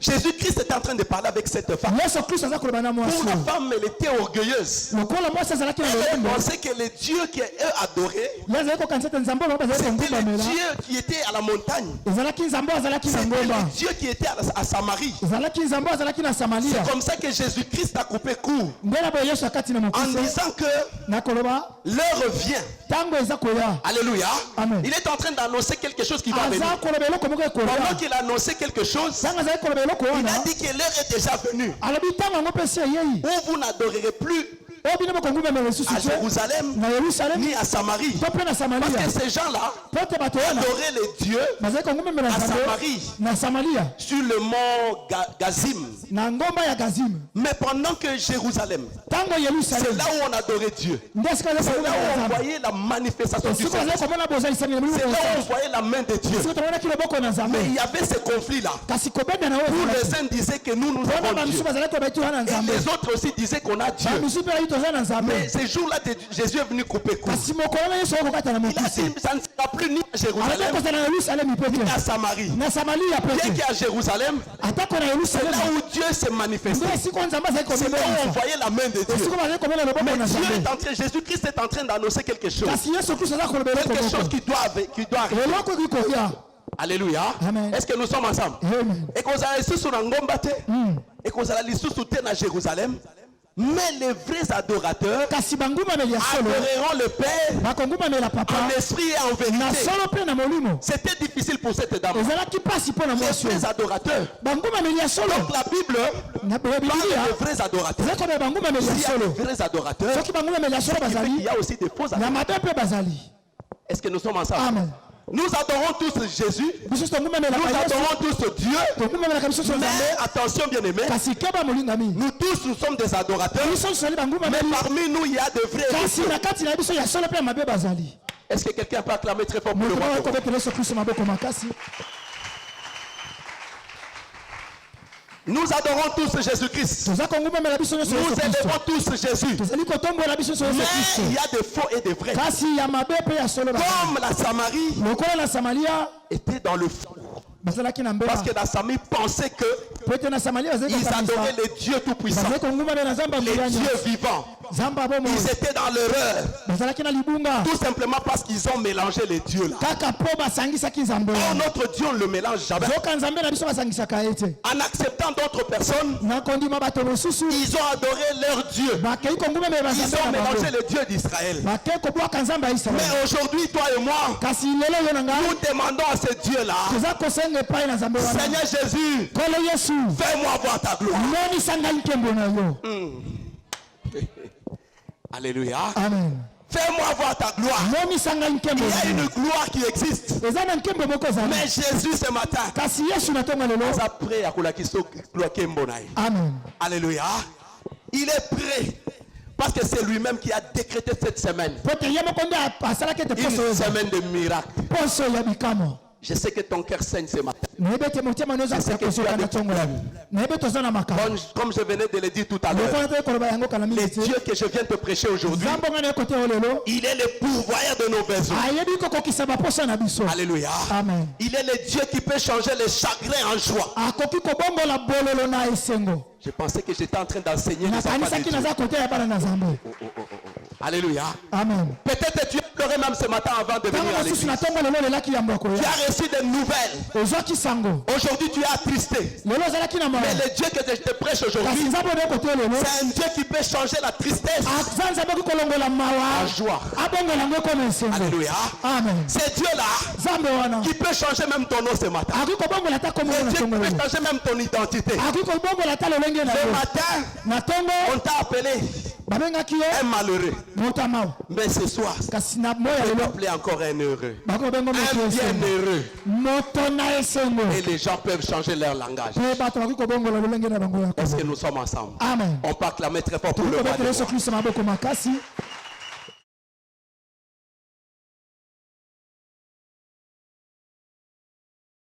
Jésus-Christ était en train de parler avec cette femme. Pour la femme, elle était orgueilleuse. Elle pensait que le Dieu qu'elle adorait, c'était le Dieu qui était à la montagne. C'était le Dieu qui était à Samarie. C'est comme ça que Jésus-Christ a coupé court en disant que l'heure vient. Alléluia. Amen. Il est en train d'annoncer quelque chose qui va venir. Pendant qu'il annonçait quelque chose, il a dit que l'heure est déjà venue où vous n'adorerez plus à Jérusalem ni à Samarie. Parce que ces gens-là adoraient les dieux à Samarie sur le mont Gazim. Mais pendant que Jérusalem, c'est là où on adorait Dieu. C'est là où on voyait la manifestation du Seigneur. C'est là où on voyait la main de Dieu. Mais il y avait ce conflit-là. Où les uns disaient que nous avons Dieu. Et les autres aussi disaient qu'on a Dieu. Mais ces jours-là, Jésus est venu couper court. Il a dit, ça ne sera plus ni à Jérusalem, ni à Samarie. Bien qu'à Jérusalem, c'est là où Dieu s'est manifesté. C'est là où on voyait la main de Dieu. Mais Jésus-Christ est en train d'annoncer quelque chose. Quelque chose qui doit arriver. Alléluia. Est-ce que nous sommes ensemble? Et qu'on a ici sur Ngombate, et qu'on a ici sur Jérusalem. Mais les vrais adorateurs adoreront le Père en esprit et en vérité. C'était difficile pour cette dame. Les vrais adorateurs. Donc la Bible parle de vrais adorateurs. S'il y a de vrais adorateurs, il y a aussi des faux adorateurs. Est-ce que nous sommes ensemble? Amen. Nous adorons tous Jésus, nous adorons tous Dieu, mais attention bien aimé, nous tous nous sommes des adorateurs, mais parmi nous il y a de vrais adorateurs. Est-ce que quelqu'un peut acclamer très fort pour le roi? Nous adorons tous Jésus-Christ. Nous élevons tous Jésus. Mais il y a des faux et des vrais. Comme la Samarie était dans le faux. Parce que la Samarie pensait que ils adoraient les dieux tout-puissants, les dieux vivants. Ils étaient dans l'erreur. Tout simplement parce qu'ils ont mélangé les dieux là. Or, notre Dieu, on ne le mélange jamais. En acceptant d'autres personnes, ils ont adoré leur Dieu. Ils ont mélangé le Dieu d'Israël. Mais aujourd'hui, toi et moi, nous demandons à ce Dieu là, Seigneur Jésus, fais-moi voir ta gloire. Alléluia. Amen. Fais-moi voir ta gloire. Il y a une gloire qui existe. Mais Jésus ce matin, Amen. Alléluia. Il est prêt. Parce que c'est lui-même qui a décrété cette semaine. Une semaine de miracles. Je sais que ton cœur saigne ce matin. Je sais que tu as des problèmes. Comme je venais de le dire tout à l'heure, le Dieu que je viens te prêcher aujourd'hui, il est le pourvoyeur de nos besoins. Alléluia. Amen. Il est le Dieu qui peut changer les chagrins en joie. Je pensais que j'étais en train d'enseigner les enfants de Dieu. Alléluia. Amen. Peut-être tu as pleuré même ce matin avant de venir à l'église. Tu as reçu des nouvelles. Aujourd'hui tu es attristé. Mais le Dieu que je te prêche aujourd'hui, c'est un Dieu qui peut changer la tristesse en joie. Alléluia. Amen. C'est Dieu-là qui peut changer même ton nom ce matin. C'est Dieu qui peut changer même ton identité. Ce matin, on t'a appelé un malheureux. Mais ce soir, on t'a appelé encore un heureux. Un bienheureux. Et les gens peuvent changer leur langage. Est-ce que nous sommes ensemble? Amen. On peut acclamer très fort pour le roi.